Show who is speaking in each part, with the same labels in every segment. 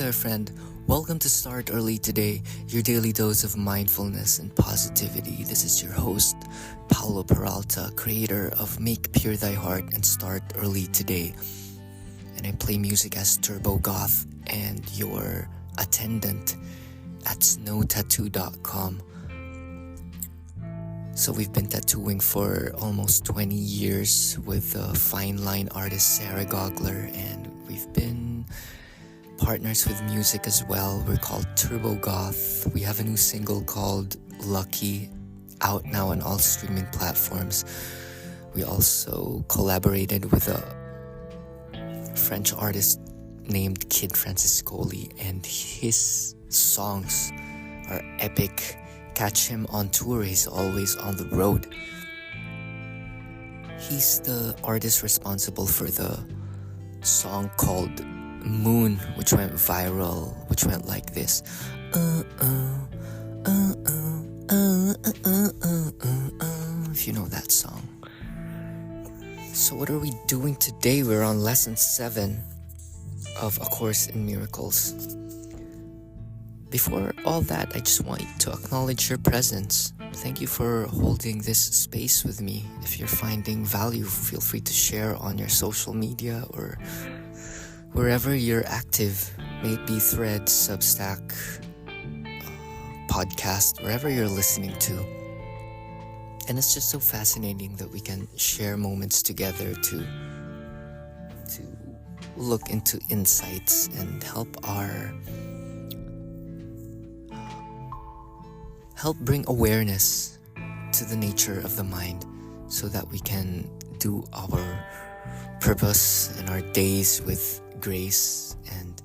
Speaker 1: there, friend. Welcome to Start Early Today, your daily dose of mindfulness and positivity. This is your host, Paolo Peralta, creator of Make Pure Thy Heart and Start Early Today. And I play music as Turbo Goth and your attendant at snowtattoo.com. So we've been tattooing for almost 20 years with fine line artist Sarah Gogler, and we've been partners with music as well. We're called Turbo Goth. We have a new single called Lucky, out now on all streaming platforms. We also collaborated with a French artist named Kid Franciscoli, and his songs are epic. Catch him on tour, he's always on the road. He's the artist responsible for the song called Moon, which went viral, which went like this. If you know that song. So what are we doing today? We're on lesson 7 of A Course in Miracles. Before all that, I just want to acknowledge your presence. Thank you for holding this space with me. If you're finding value, feel free to share on your social media or wherever you're active. May it be Threads, Substack, podcast, wherever you're listening to. And it's just so fascinating that we can share moments together to look into insights and help bring awareness to the nature of the mind so that we can do our purpose and our days with grace and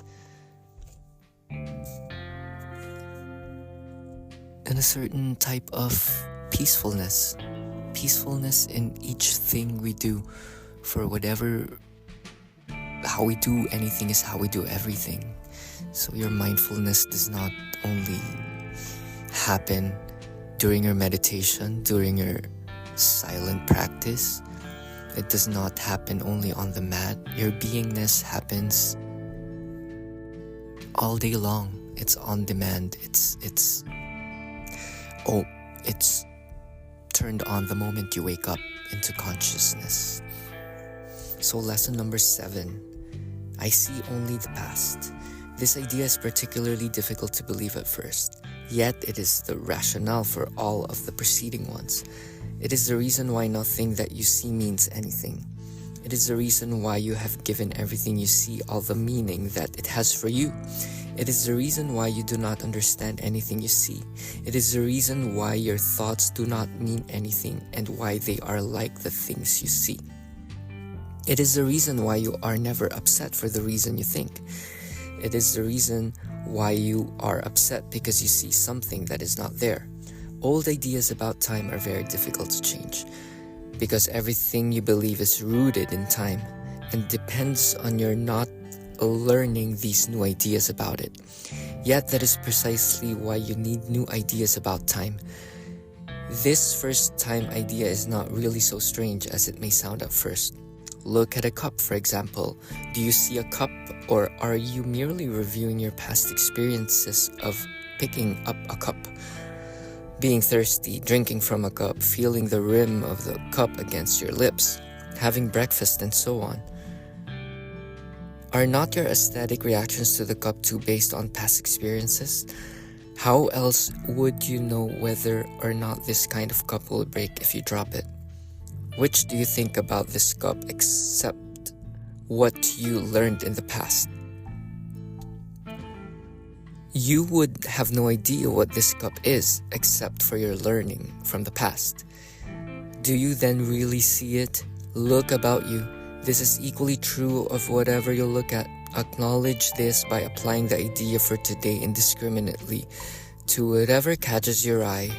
Speaker 1: a certain type of peacefulness in each thing we do. For how we do anything is how we do everything. So your mindfulness does not only happen during your meditation, during your silent practice. It does not happen only on the mat. Your beingness happens all day long. It's on demand. It's turned on the moment you wake up into consciousness. So lesson number 7, I see only the past. This idea is particularly difficult to believe at first, yet it is the rationale for all of the preceding ones. It is the reason why nothing that you see means anything. It is the reason why you have given everything you see all the meaning that it has for you. It is the reason why you do not understand anything you see. It is the reason why your thoughts do not mean anything and why they are like the things you see. It is the reason why you are never upset for the reason you think. It is the reason why you are upset because you see something that is not there. Old ideas about time are very difficult to change because everything you believe is rooted in time and depends on your not learning these new ideas about it. Yet that is precisely why you need new ideas about time. This first time idea is not really so strange as it may sound at first. Look at a cup, for example. Do you see a cup, or are you merely reviewing your past experiences of picking up a cup? Being thirsty, drinking from a cup, feeling the rim of the cup against your lips, having breakfast, and so on. Are not your aesthetic reactions to the cup too based on past experiences? How else would you know whether or not this kind of cup will break if you drop it? Which do you think about this cup except what you learned in the past? You would have no idea what this cup is except for your learning from the past. Do you then really see it? Look about you. This is equally true of whatever you look at. Acknowledge this by applying the idea for today indiscriminately to whatever catches your eye.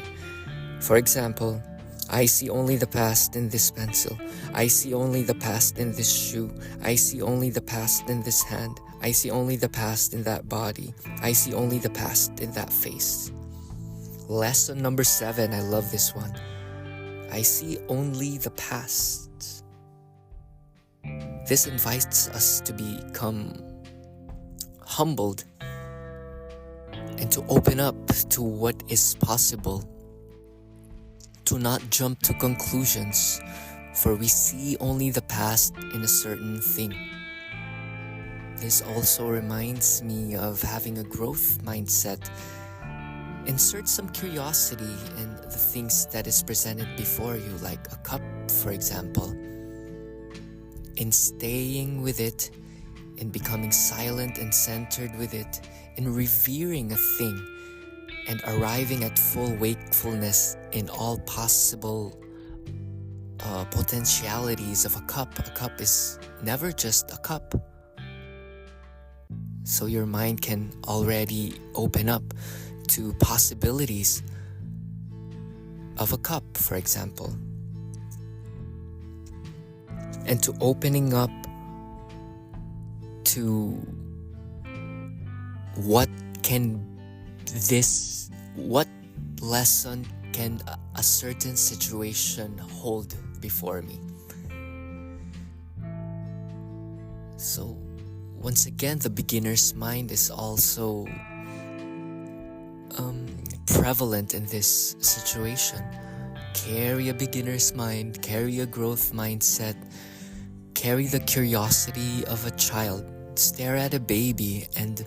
Speaker 1: For example, I see only the past in this pencil. I see only the past in this shoe. I see only the past in this hand. I see only the past in that body. I see only the past in that face. Lesson number 7, I love this one. I see only the past. This invites us to become humbled and to open up to what is possible, to not jump to conclusions, for we see only the past in a certain thing. This also reminds me of having a growth mindset. Insert some curiosity in the things that is presented before you, like a cup, for example. In staying with it, in becoming silent and centered with it, in revering a thing, and arriving at full wakefulness in all possible potentialities of a cup. A cup is never just a cup. So your mind can already open up to possibilities of a cup, for example. And to opening up to what lesson can a certain situation hold before me. So once again, the beginner's mind is also prevalent in this situation. Carry a beginner's mind, carry a growth mindset, carry the curiosity of a child. Stare at a baby and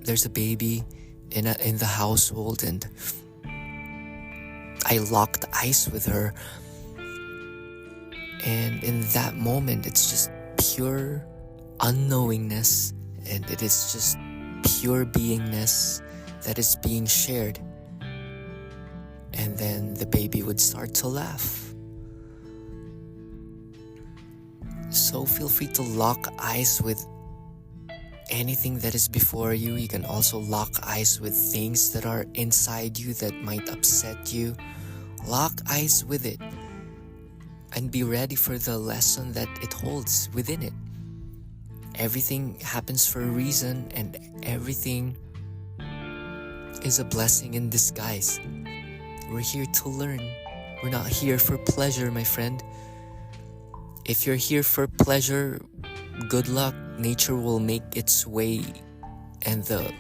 Speaker 1: there's a baby in the household, and I locked eyes with her, and in that moment it's just pure unknowingness, and it is just pure beingness that is being shared. And then the baby would start to laugh. So feel free to lock eyes with anything that is before you. You can also lock eyes with things that are inside you that might upset you. Lock eyes with it and be ready for the lesson that it holds within it. Everything happens for a reason, and everything is a blessing in disguise. We're here to learn. We're not here for pleasure, my friend. If you're here for pleasure, good luck. Nature will make its way, and the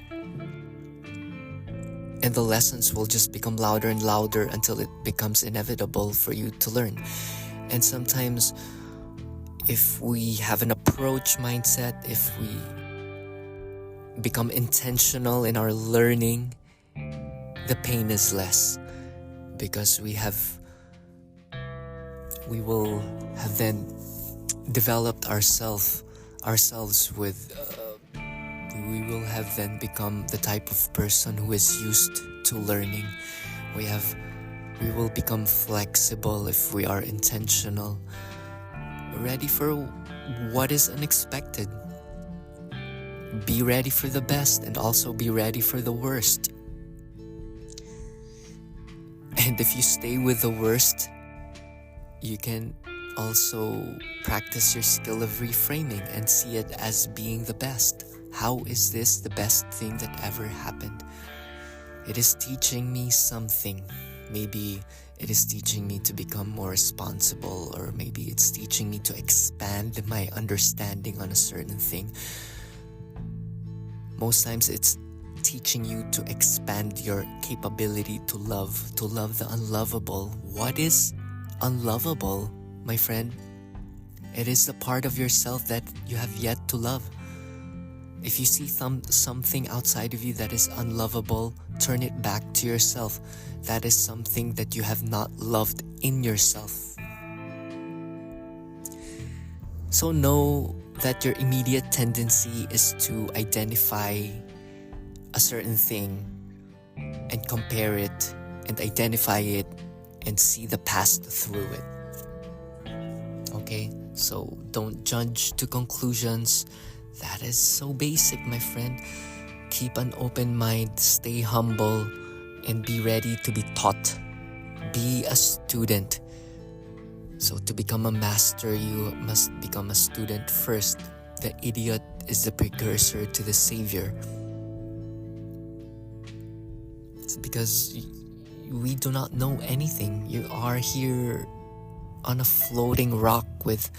Speaker 1: lessons will just become louder and louder until it becomes inevitable for you to learn. And sometimes, if we have an approach mindset, if we become intentional in our learning, the pain is less, because we will have then developed ourselves with we will have then become the type of person who is used to learning. We will become flexible if we are intentional, ready for what is unexpected. Be ready for the best and also be ready for the worst. And if you stay with the worst, you can also practice your skill of reframing and see it as being the best. How is this the best thing that ever happened? It is teaching me something. Maybe it is teaching me to become more responsible, or maybe it's teaching me to expand my understanding on a certain thing. Most times it's teaching you to expand your capability to love the unlovable. What is unlovable, my friend? It is the part of yourself that you have yet to love. If you see something outside of you that is unlovable, turn it back to yourself. That is something that you have not loved in yourself. So know that your immediate tendency is to identify a certain thing and compare it and identify it and see the past through it. Okay? So don't judge to conclusions. That is so basic, my friend. Keep an open mind, stay humble, and be ready to be taught. Be a student. So to become a master, you must become a student first. The idiot is the precursor to the savior. It's because we do not know anything. You are here on a floating rock with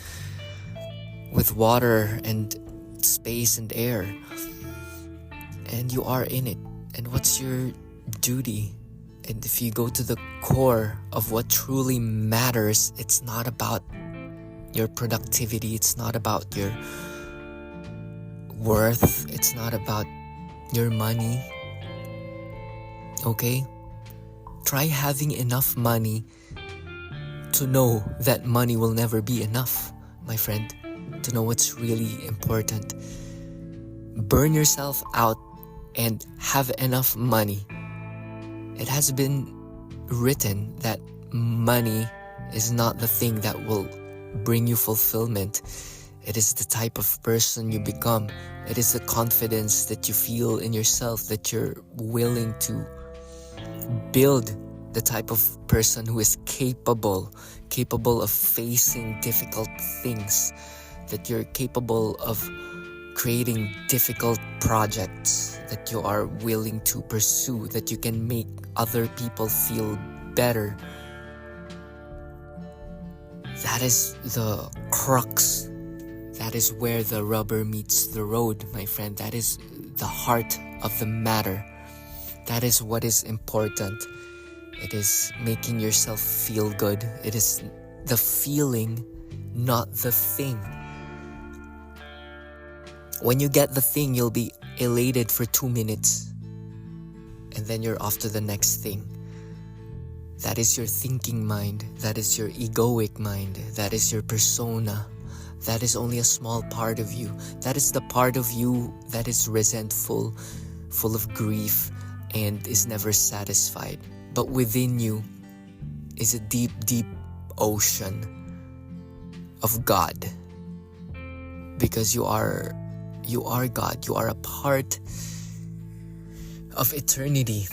Speaker 1: water, and space and air, and you are in it. And what's your duty? And if you go to the core of what truly matters, it's not about your productivity, it's not about your worth, it's not about your money. Okay? Try having enough money to know that money will never be enough, my friend. To know what's really important. Burn yourself out and have enough money. It has been written that money is not the thing that will bring you fulfillment. It is the type of person you become. It is the confidence that you feel in yourself, that you're willing to build the type of person who is capable of facing difficult things, that you're capable of creating difficult projects that you are willing to pursue, that you can make other people feel better. That is the crux. That is where the rubber meets the road, my friend. That is the heart of the matter. That is what is important. It is making yourself feel good. It is the feeling, not the thing. When you get the thing, you'll be elated for 2 minutes. And then you're off to the next thing. That is your thinking mind. That is your egoic mind. That is your persona. That is only a small part of you. That is the part of you that is resentful, full of grief, and is never satisfied. But within you is a deep, deep ocean of God. Because you are God. You are a part of eternity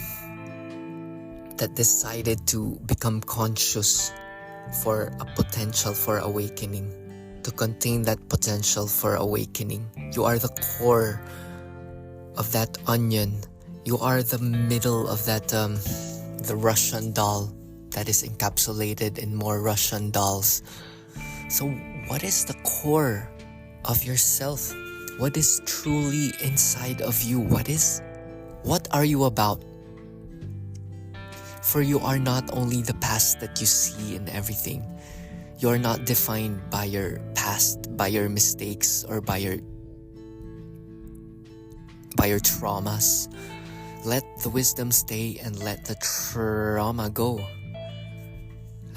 Speaker 1: that decided to become conscious for a potential for awakening, to contain that potential for awakening. You are the core of that onion. You are the middle of that, the Russian doll that is encapsulated in more Russian dolls. So what is the core of yourself? What is truly inside of you? What are you about? For you are not only the past that you see in everything. You are not defined by your past, by your mistakes, or by your traumas. Let the wisdom stay and let the trauma go,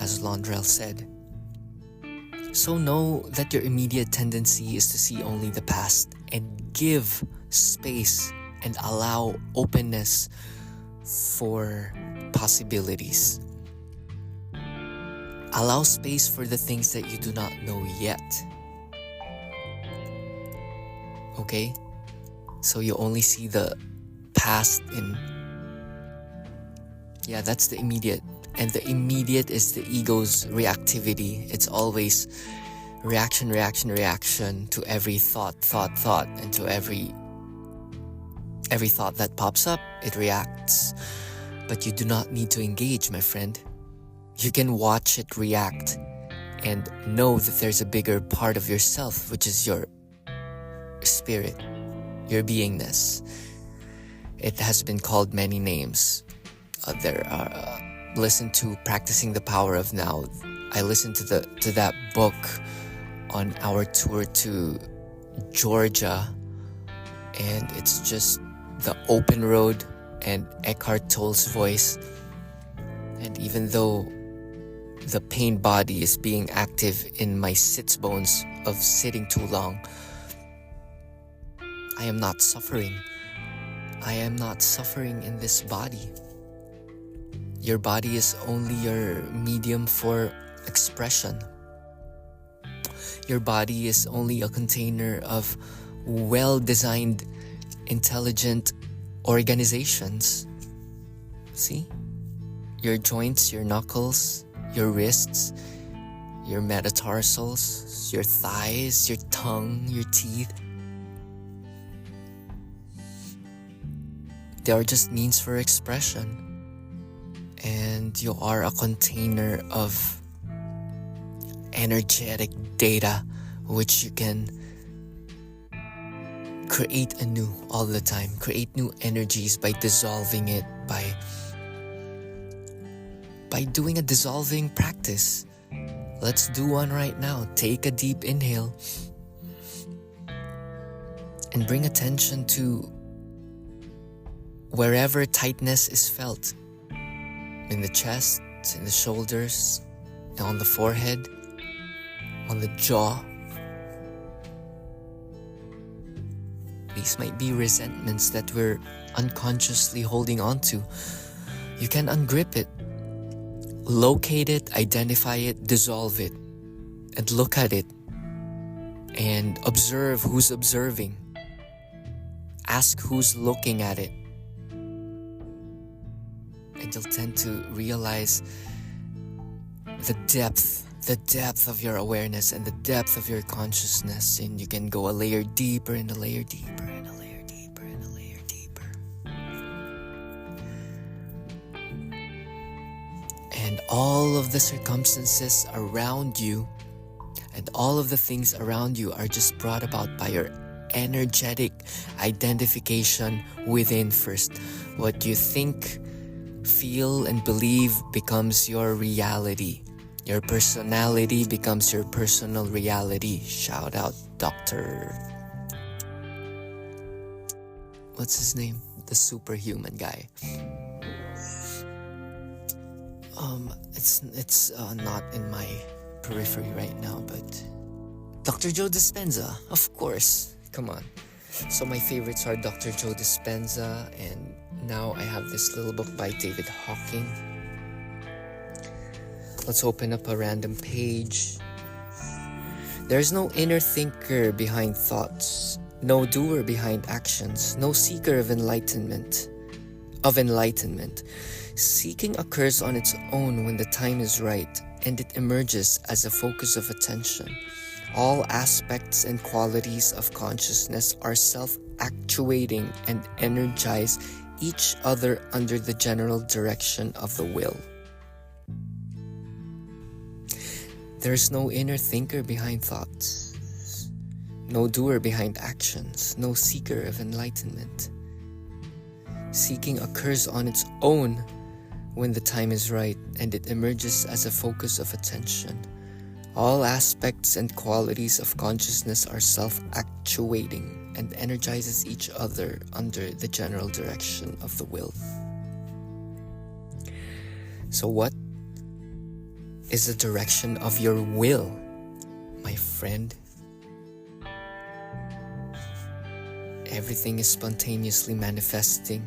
Speaker 1: as Londrell said. So know that your immediate tendency is to see only the past and give space and allow openness for possibilities. Allow space for the things that you do not know yet. Okay? So you only see the past that's the immediate. And the immediate is the ego's reactivity. It's always reaction to every thought, and to every thought that pops up, it reacts. But you do not need to engage, my friend. You can watch it react and know that there's a bigger part of yourself, which is your spirit, your beingness. It has been called many names. Listen to Practicing the Power of Now. I listened to that book on our tour to Georgia, and it's just the open road and Eckhart Tolle's voice. And even though the pain body is being active in my sits bones of sitting too long, I am not suffering. I am not suffering in this body. Your body is only your medium for expression. Your body is only a container of well-designed, intelligent organizations. See? Your joints, your knuckles, your wrists, your metatarsals, your thighs, your tongue, your teeth. They are just means for expression. And you are a container of energetic data which you can create anew all the time. Create new energies by dissolving it, by doing a dissolving practice. Let's do one right now. Take a deep inhale and bring attention to wherever tightness is felt. In the chest, in the shoulders, on the forehead, on the jaw. These might be resentments that we're unconsciously holding on to. You can ungrip it, locate it, identify it, dissolve it, and look at it and observe who's observing. Ask who's looking at it. And you'll tend to realize the depth of your awareness and the depth of your consciousness, and you can go a layer deeper and a layer deeper and a layer deeper and a layer deeper. And all of the circumstances around you and all of the things around you are just brought about by your energetic identification within first. What you think, feel, and believe becomes your reality. Your personality becomes your personal reality. Shout out Dr. What's his name? The superhuman guy. It's not in my periphery right now, but Dr. Joe Dispenza, of course. Come on. So my favorites are Dr. Joe Dispenza, and now I have this little book by David Hawking. Let's open up a random page. There's no inner thinker behind thoughts, no doer behind actions, no seeker of enlightenment. Seeking occurs on its own when the time is right, and it emerges as a focus of attention. All aspects and qualities of consciousness are self-actuating and energize each other under the general direction of the will. There's no inner thinker behind thoughts, no doer behind actions, no seeker of enlightenment. Seeking occurs on its own when the time is right, and it emerges as a focus of attention. All aspects and qualities of consciousness are self-actuating and energizes each other under the general direction of the will. So what is the direction of your will, my friend? Everything is spontaneously manifesting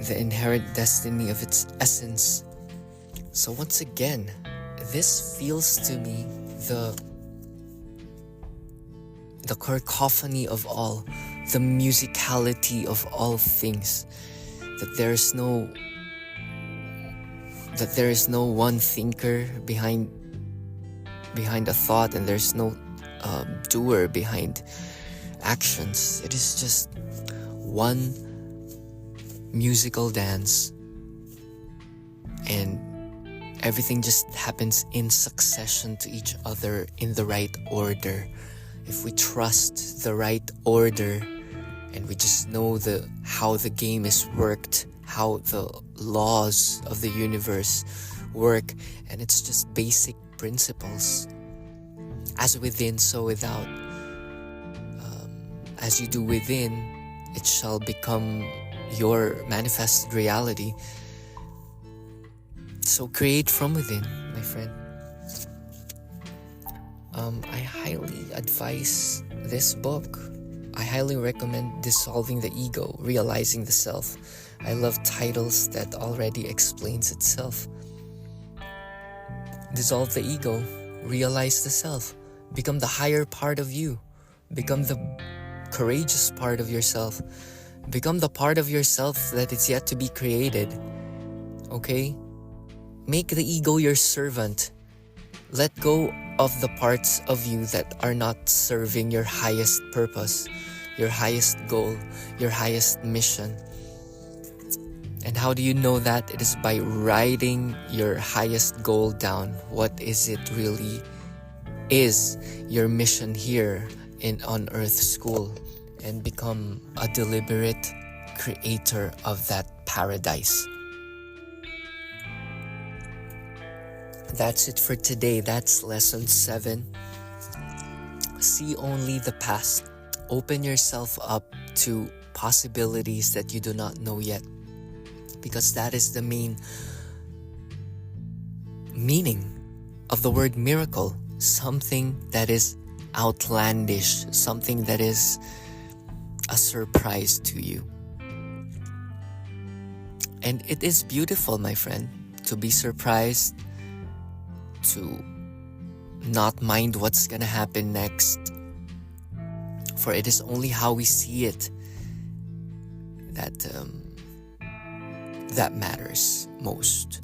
Speaker 1: the inherent destiny of its essence. So once again, this feels to me the cacophony of all, the musicality of all things, that there is no one thinker behind a thought, and there's no doer behind actions. It is just one musical dance, and everything just happens in succession to each other in the right order. If we trust the right order and we just know how the game is worked, how the laws of the universe work, and it's just basic principles. As within, so without. As you do within, it shall become your manifested reality. So create from within, my friend. I highly advise this book. I highly recommend Dissolving the Ego, Realizing the Self. I love titles that already explains itself. Dissolve the ego, realize the self, become the higher part of you, become the courageous part of yourself, become the part of yourself that is yet to be created. Okay? Make the ego your servant. Let go of the parts of you that are not serving your highest purpose, your highest goal, your highest mission. And how do you know that? It is by writing your highest goal down. What is it really is your mission here on Earth School? and become a deliberate creator of that paradise. That's it for today. That's lesson 7. See only the past. Open yourself up to possibilities that you do not know yet, because that is the main meaning of the word miracle. Something that is outlandish, something that is a surprise to you. And it is beautiful, my friend, to be surprised, to not mind what's gonna happen next, for it is only how we see it that matters most.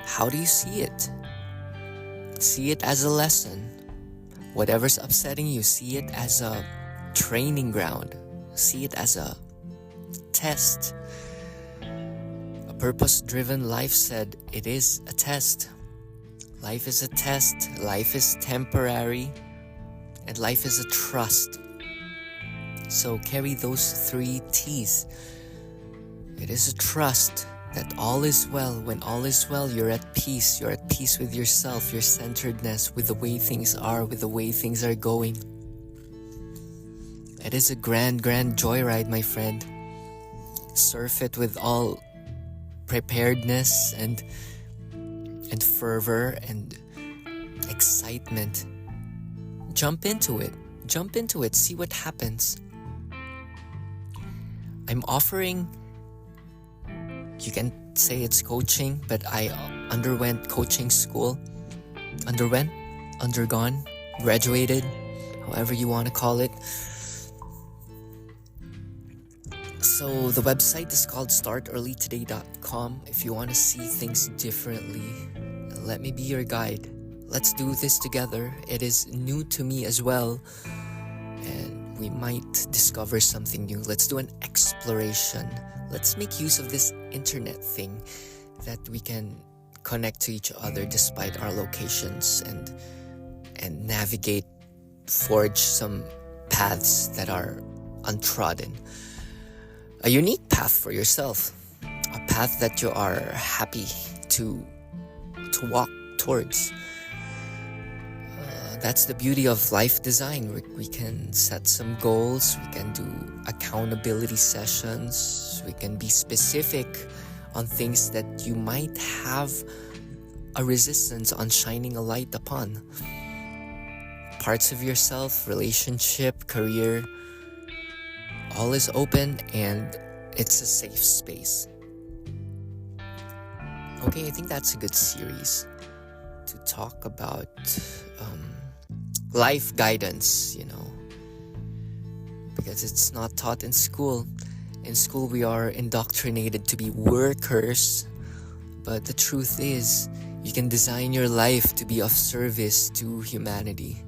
Speaker 1: How do you see it? See it as a lesson. Whatever's upsetting you, see it as a training ground. See it as a test. A purpose-driven life said it is a test. Life is a test. Life is temporary. And life is a trust. So carry those 3 T's. It is a trust that all is well. When all is well, you're at peace. You're at peace with yourself, your centeredness, with the way things are, with the way things are going. It is a grand, grand joyride, my friend. Surf it with all preparedness and fervor and excitement. Jump into it. See what happens. I'm offering, you can say it's coaching, but I underwent coaching school. Undergone, graduated, however you want to call it. So the website is called startearlytoday.com. If you want to see things differently, let me be your guide. Let's do this together. It is new to me as well, and we might discover something new. Let's do an exploration. Let's make use of this internet thing that we can connect to each other despite our locations and navigate, forge some paths that are untrodden. A unique path for yourself. A path that you are happy to walk towards. That's the beauty of life design. We can set some goals. We can do accountability sessions. We can be specific on things that you might have a resistance on shining a light upon. Parts of yourself, relationship, career, all is open and it's a safe space. Okay, I think that's a good series to talk about life guidance, because it's not taught in school. In school, we are indoctrinated to be workers, but the truth is, you can design your life to be of service to humanity.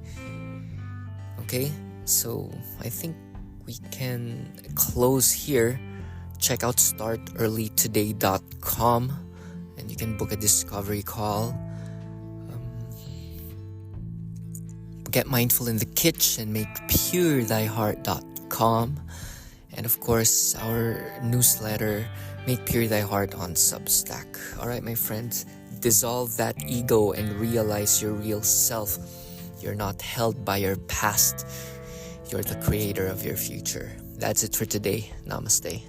Speaker 1: Okay, so I think we can close here. Check out startearlytoday.com and you can book a discovery call. Get mindful in the kitchen, make purethyheart.com, and of course our newsletter, Make Pure Thy Heart, on Substack. Alright, my friends, dissolve that ego and realize your real self. You're not held by your past. You're the creator of your future. That's it for today. Namaste.